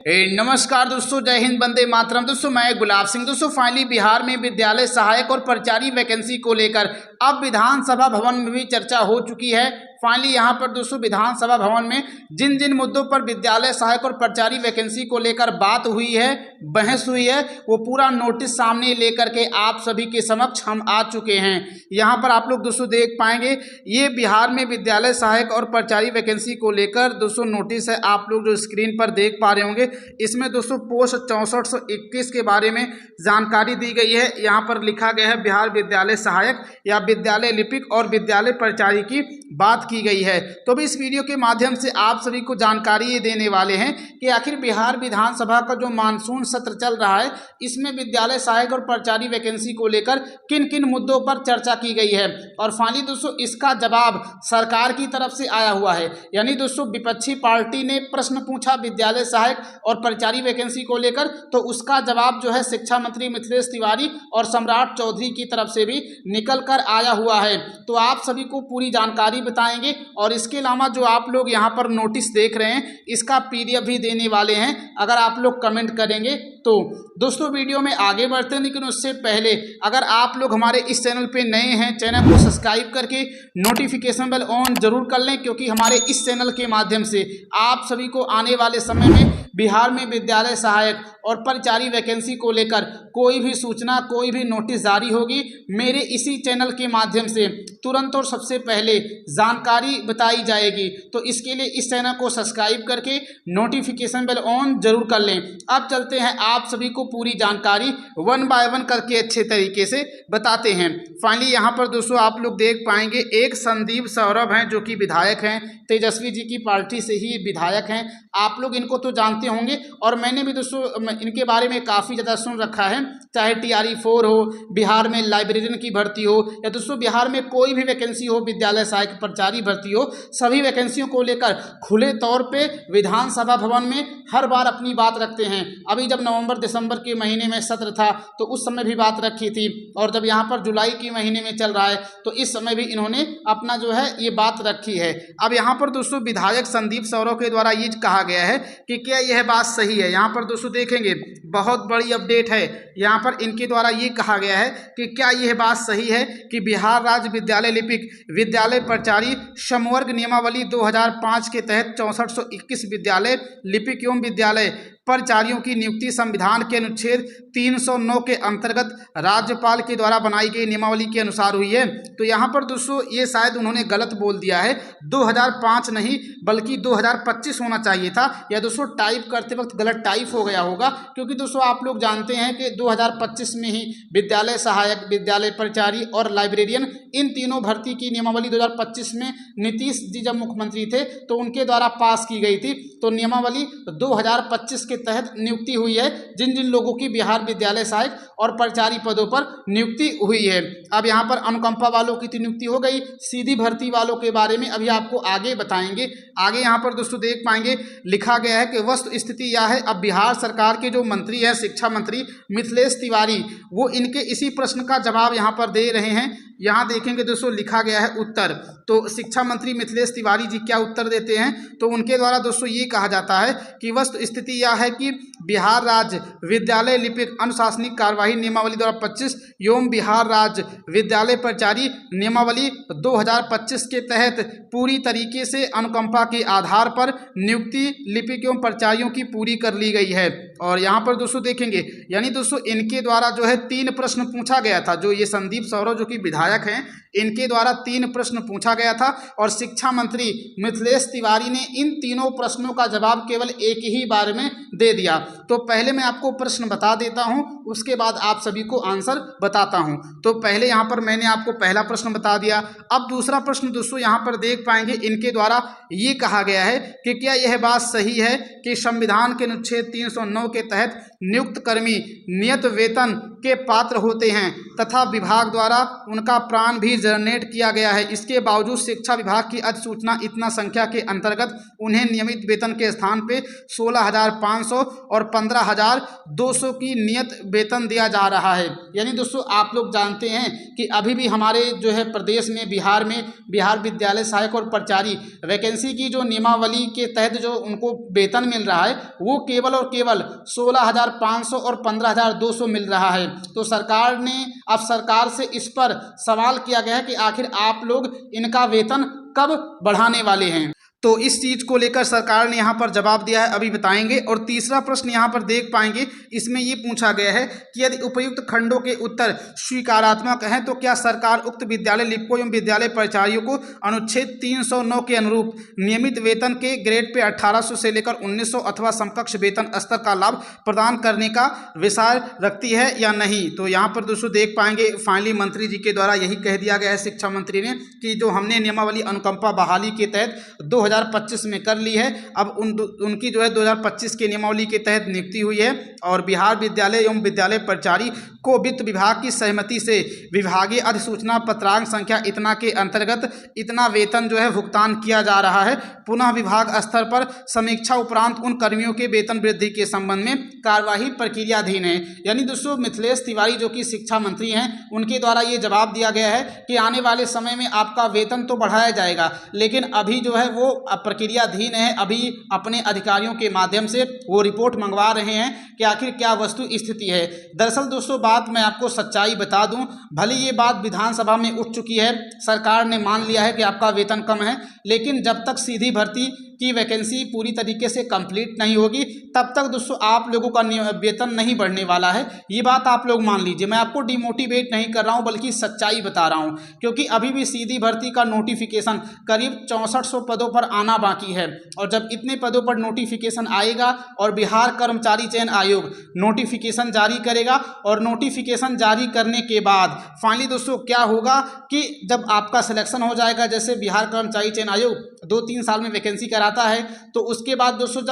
नमस्कार दोस्तों, जय हिंद, वंदे मातरम। दोस्तों मैं गुलाब सिंह। दोस्तों फाइनली बिहार में विद्यालय सहायक और प्राचार्य वैकेंसी को लेकर अब विधानसभा भवन में भी चर्चा हो चुकी है। फाइनली यहाँ पर दोस्तों विधानसभा भवन में जिन जिन मुद्दों पर विद्यालय सहायक और प्राचार्य वैकेंसी को लेकर बात हुई है, बहस हुई है, वो पूरा नोटिस सामने लेकर के आप सभी के समक्ष हम आ चुके हैं। यहाँ पर आप लोग दोस्तों देख पाएंगे, ये बिहार में विद्यालय सहायक और प्राचार्य वैकेंसी को लेकर दोस्तों नोटिस है। आप लोग जो स्क्रीन पर देख पा रहे होंगे, इसमें दोस्तों पोस्ट 6421 के बारे में जानकारी दी गई है। यहाँ पर लिखा गया है बिहार विद्यालय सहायक या विद्यालय लिपिक और विद्यालय प्राचार्य की बात की गई है। तो भी इस वीडियो के माध्यम से आप सभी को जानकारी ये देने वाले हैं कि आखिर बिहार विधानसभा का जो मानसून सत्र चल रहा है, इसमें विद्यालय सहायक और प्राचार्य वैकेंसी को लेकर किन किन मुद्दों पर चर्चा की गई है। और फाइनली दोस्तों इसका जवाब सरकार की तरफ से आया हुआ है। यानी दोस्तों विपक्षी पार्टी ने प्रश्न पूछा विद्यालय सहायक और प्राचार्य वैकेंसी को लेकर, तो उसका जवाब जो है शिक्षा मंत्री मिथिलेश तिवारी और सम्राट चौधरी की तरफ से भी निकल कर आया हुआ है। तो आप सभी को पूरी जानकारी बताएंगे और इसके अलावा जो आप लोग यहाँ पर नोटिस देख रहे हैं, इसका पीडीएफ भी देने वाले हैं अगर आप लोग कमेंट करेंगे तो। दोस्तों वीडियो में आगे बढ़ते हैं, लेकिन उससे पहले अगर आप लोग हमारे इस चैनल पे नए हैं, चैनल को सब्सक्राइब करके नोटिफिकेशन बेल ऑन जरूर कर लें, क्योंकि हमारे इस चैनल के माध्यम से आप सभी को आने वाले समय में बिहार में विद्यालय सहायक और प्राचार्य वैकेंसी को लेकर कोई भी सूचना, कोई भी नोटिस जारी होगी, मेरे इसी चैनल के माध्यम से तुरंत और सबसे पहले जानकारी बताई जाएगी। तो इसके लिए इस चैनल को सब्सक्राइब करके नोटिफिकेशन बेल ऑन जरूर कर लें। अब चलते हैं, आप सभी को पूरी जानकारी वन बाय वन करके अच्छे तरीके से बताते हैं। फाइनली यहाँ पर दोस्तों आप लोग देख पाएंगे, एक संदीप सौरभ हैं जो कि विधायक हैं, तेजस्वी जी की पार्टी से ही विधायक हैं। आप लोग इनको तो जानते होंगे और मैंने भी दोस्तों इनके बारे में काफ़ी ज़्यादा सुन रखा है। चाहे TRE 4 हो, बिहार में लाइब्रेरियन की भर्ती हो, या दोस्तों बिहार में कोई भी वैकेंसी हो, विद्यालय सहायक प्राचार्य भर्ती हो, सभी वैकेंसियों को लेकर खुले तौर पे विधानसभा भवन में हर बार अपनी बात रखते हैं। अभी जब नवंबर दिसंबर के महीने में सत्र था तो उस समय भी बात रखी थी, और जब यहाँ पर जुलाई के महीने में चल रहा है तो इस समय भी इन्होंने अपना जो है ये बात रखी है। अब यहाँ पर दोस्तों विधायक संदीप सौरभ के द्वारा ये कहा गया है कि क्या यह बात सही है। यहाँ पर दोस्तों देखेंगे, बहुत बड़ी अपडेट है। यहाँ पर इनके द्वारा ये कहा गया है कि क्या यह बात सही है कि बिहार राज्य विद्यालय लिपिक विद्यालय प्राचार्य समवर्ग नियमावली 2005 के तहत 6421 विद्यालय लिपिक एवं विद्यालय प्राचार्यों की नियुक्ति संविधान के अनुच्छेद 309 के अंतर्गत राज्यपाल के द्वारा बनाई गई नियमावली के अनुसार हुई है। तो यहाँ पर दोस्तों ये शायद उन्होंने गलत बोल दिया है, 2005 नहीं बल्कि 2025 होना चाहिए था, या दोस्तों टाइप करते वक्त गलत टाइप हो गया होगा, क्योंकि दोस्तों आप लोग जानते हैं कि 2025 में ही विद्यालय सहायक, विद्यालय प्राचार्य और लाइब्रेरियन, इन तीनों भर्ती की नियमावली 2025 में नीतीश जी जब मुख्यमंत्री थे तो उनके द्वारा पास की गई थी। तो नियमावली 2025 के तहत नियुक्ति हुई है जिन जिन लोगों की बिहार विद्यालय सहायक और प्राचार्य पदों पर नियुक्ति हुई है। अब यहाँ पर अनुकंपा वालों की तो नियुक्ति हो गई, सीधी भर्ती वालों के बारे में अभी आपको आगे बताएंगे। आगे यहाँ पर दोस्तों देख पाएंगे, लिखा गया है कि वस्तु स्थिति यह है, अब बिहार सरकार के जो मंत्री है शिक्षा मंत्री मिथिलेश तिवारी, वो इनके इसी प्रश्न का जवाब यहाँ पर दे रहे हैं। यहाँ देखेंगे दोस्तों लिखा गया है उत्तर, तो शिक्षा मंत्री मिथिलेश तिवारी जी क्या उत्तर देते हैं, तो उनके द्वारा दोस्तों ये कहा जाता है कि वस्तु स्थिति यह है कि बिहार राज्य विद्यालय लिपिक अनुशासनिक कार्यवाही नियमावली 2025 एवं बिहार राज्य विद्यालय प्राचार्य नियमावली 2025 के तहत पूरी तरीके से अनुकंपा के आधार पर नियुक्ति लिपिक एवं प्राचार्यों की पूरी कर ली गई है। और यहाँ पर दोस्तों देखेंगे, यानी दोस्तों इनके द्वारा जो है 3 प्रश्न पूछा गया था। जो ये संदीप सौरभ जो कि विधायक हैं, इनके द्वारा 3 प्रश्न पूछा गया था और शिक्षा मंत्री मिथिलेश तिवारी ने इन तीनों प्रश्नों का जवाब केवल एक ही बार में दे दिया। तो पहले मैं आपको प्रश्न बता देता हूं, उसके बाद आप सभी को आंसर बताता हूं। तो पहले यहाँ पर मैंने आपको पहला प्रश्न बता दिया। अब दूसरा प्रश्न दोस्तों यहाँ पर देख पाएंगे, इनके द्वारा ये कहा गया है कि क्या यह बात सही है कि संविधान के अनुच्छेद 309 के तहत नियुक्त कर्मी नियत वेतन के पात्र होते हैं तथा विभाग द्वारा उनका प्राण भी जनरेट किया गया है। इसके बावजूद शिक्षा विभाग की अधिसूचना इतना संख्या के अंतर्गत उन्हें नियमित वेतन के स्थान पे 16,500 और 15,200 की नियत वेतन दिया जा रहा है। यानी दोस्तों आप लोग जानते हैं कि अभी भी हमारे जो है प्रदेश में बिहार विद्यालय सहायक और प्राचार्य वैकेंसी की जो नियमावली के तहत जो उनको वेतन मिल रहा है वो केवल और केवल 16,500 और 15,200 मिल रहा है। तो सरकार से इस पर सवाल किया गया है कि आखिर आप लोग इनका वेतन कब बढ़ाने वाले हैं। तो इस चीज़ को लेकर सरकार ने यहाँ पर जवाब दिया है, अभी बताएंगे। और तीसरा प्रश्न यहाँ पर देख पाएंगे, इसमें ये पूछा गया है कि यदि उपयुक्त खंडों के उत्तर स्वीकारात्मक हैं तो क्या सरकार उक्त विद्यालय लिपिकों एवं विद्यालय प्राचार्यों को अनुच्छेद 309 के अनुरूप नियमित वेतन के ग्रेड पे 1800 से लेकर 1900 अथवा समकक्ष वेतन स्तर का लाभ प्रदान करने का विचार रखती है या नहीं। तो यहाँ पर दोस्तों देख पाएंगे फाइनली मंत्री जी के द्वारा यही कह दिया गया है शिक्षा मंत्री ने कि जो हमने नियमावली अनुकंपा बहाली के तहत 2025 में कर ली है, अब उनकी जो है 2025 के नियमावली के तहत नियुक्ति हुई है और बिहार विद्यालय एवं विद्यालय प्राचार्य को वित्त विभाग की सहमति से विभागीय अधिसूचना पत्रांक संख्या इतना के अंतर्गत इतना वेतन जो है भुगतान किया जा रहा है। पुनः विभाग स्तर पर समीक्षा उपरांत उन कर्मियों के वेतन वृद्धि के संबंध में कार्यवाही प्रक्रियाधीन है। यानी दोस्तों मिथिलेश तिवारी जो कि शिक्षा मंत्री हैं उनके द्वारा ये जवाब दिया गया है कि आने वाले समय में आपका वेतन तो बढ़ाया जाएगा, लेकिन अभी जो है वो प्रक्रियाधीन है। अभी अपने अधिकारियों के माध्यम से वो रिपोर्ट मंगवा रहे हैं कि आखिर क्या वस्तु स्थिति है। दरअसल दोस्तों बात मैं आपको सच्चाई बता दूं, भले ये बात विधानसभा में उठ चुकी है, सरकार ने मान लिया है कि आपका वेतन कम है, लेकिन जब तक सीधी भर्ती की वैकेंसी पूरी तरीके से कंप्लीट नहीं होगी तब तक दोस्तों आप लोगों का वेतन नहीं बढ़ने वाला है। ये बात आप लोग मान लीजिए, मैं आपको डिमोटिवेट नहीं कर रहा हूँ बल्कि सच्चाई बता रहा हूँ, क्योंकि अभी भी सीधी भर्ती का नोटिफिकेशन करीब 6400 पदों पर आना बाकी है। और जब इतने पदों पर नोटिफिकेशन आएगा और बिहार कर्मचारी चयन आयोग नोटिफिकेशन जारी करेगा और नोटिफिकेशन जारी करने के बाद फाइनली दोस्तों क्या होगा कि जब आपका सिलेक्शन हो जाएगा, जैसे बिहार कर्मचारी चयन आयोग 2-3 साल में वैकेंसी कराता है, तो उसके बाद दोस्तों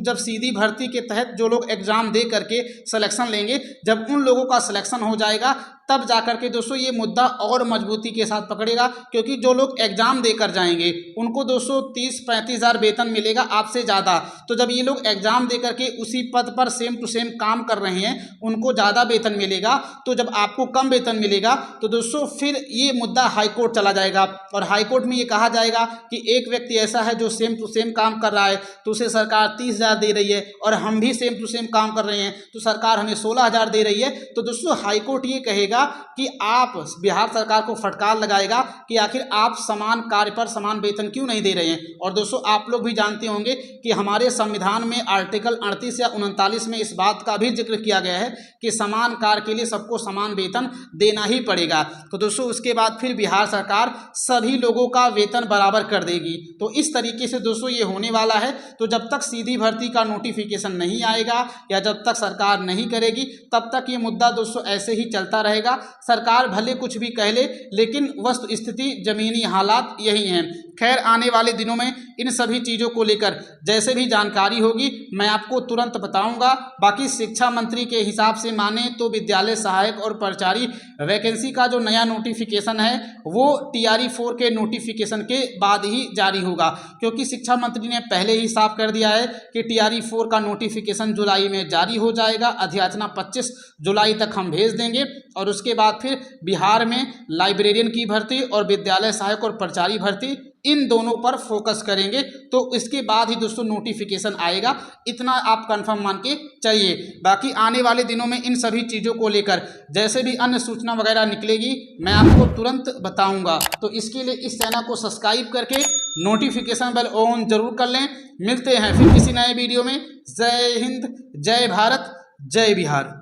जब सीधी भर्ती के तहत जो लोग एग्जाम दे करके सिलेक्शन लेंगे, जब उन लोगों का सिलेक्शन हो जाएगा तब जाकर के दोस्तों ये मुद्दा और मजबूती के साथ पकड़ेगा, क्योंकि जो लोग एग्जाम देकर जाएंगे उनको दोस्तों 30-35 हज़ार वेतन मिलेगा आपसे ज़्यादा। तो जब ये लोग एग्जाम देकर के उसी पद पर सेम टू सेम काम कर रहे हैं, उनको ज़्यादा वेतन मिलेगा, तो जब आपको कम वेतन मिलेगा तो दोस्तों फिर ये मुद्दा हाईकोर्ट चला जाएगा और हाईकोर्ट में ये कहा जाएगा कि एक व्यक्ति ऐसा है जो सेम टू सेम काम कर रहा है तो उसे सरकार 30,000 दे रही है और हम भी सेम टू सेम काम कर रहे हैं तो सरकार हमें 16,000 दे रही है। तो दोस्तों हाईकोर्ट ये कहेगा कि आप बिहार सरकार को फटकार लगाएगा कि आखिर आप समान कार्य पर समान वेतन क्यों नहीं दे रहे हैं। और दोस्तों आप लोग भी जानते होंगे कि हमारे संविधान में आर्टिकल 38 या 39 में इस बात का भी जिक्र किया गया है कि समान कार्य के लिए सबको समान वेतन देना ही पड़ेगा। तो दोस्तों उसके बाद फिर बिहार सरकार सभी लोगों का वेतन बराबर कर देगी। तो इस तरीके से दोस्तों ये होने वाला है। तो जब तक सीधी भर्ती का नोटिफिकेशन नहीं आएगा या जब तक सरकार नहीं करेगी तब तक ये मुद्दा दोस्तों ऐसे ही चलता रहेगा। सरकार भले कुछ भी कह ले, लेकिन वस्तु स्थिति जमीनी हालात यही हैं। खैर आने वाले दिनों में इन सभी चीज़ों को लेकर जैसे भी जानकारी होगी मैं आपको तुरंत बताऊंगा। बाकी शिक्षा मंत्री के हिसाब से माने तो विद्यालय सहायक और प्राचार्य वैकेंसी का जो नया नोटिफिकेशन है वो TRE 4 के नोटिफिकेशन के बाद ही जारी होगा, क्योंकि शिक्षा मंत्री ने पहले ही साफ कर दिया है कि TRE 4 का नोटिफिकेशन जुलाई में जारी हो जाएगा। अधियाचना 25 जुलाई तक हम भेज देंगे और उसके बाद फिर बिहार में लाइब्रेरियन की भर्ती और विद्यालय सहायक और प्राचार्य भर्ती इन दोनों पर फोकस करेंगे। तो इसके बाद ही दोस्तों नोटिफिकेशन आएगा, इतना आप कंफर्म मान के चलिए। बाकी आने वाले दिनों में इन सभी चीज़ों को लेकर जैसे भी अन्य सूचना वगैरह निकलेगी मैं आपको तुरंत बताऊंगा। तो इसके लिए इस चैनल को सब्सक्राइब करके नोटिफिकेशन बेल ऑन जरूर कर लें। मिलते हैं फिर किसी नए वीडियो में। जय हिंद, जय भारत, जय बिहार।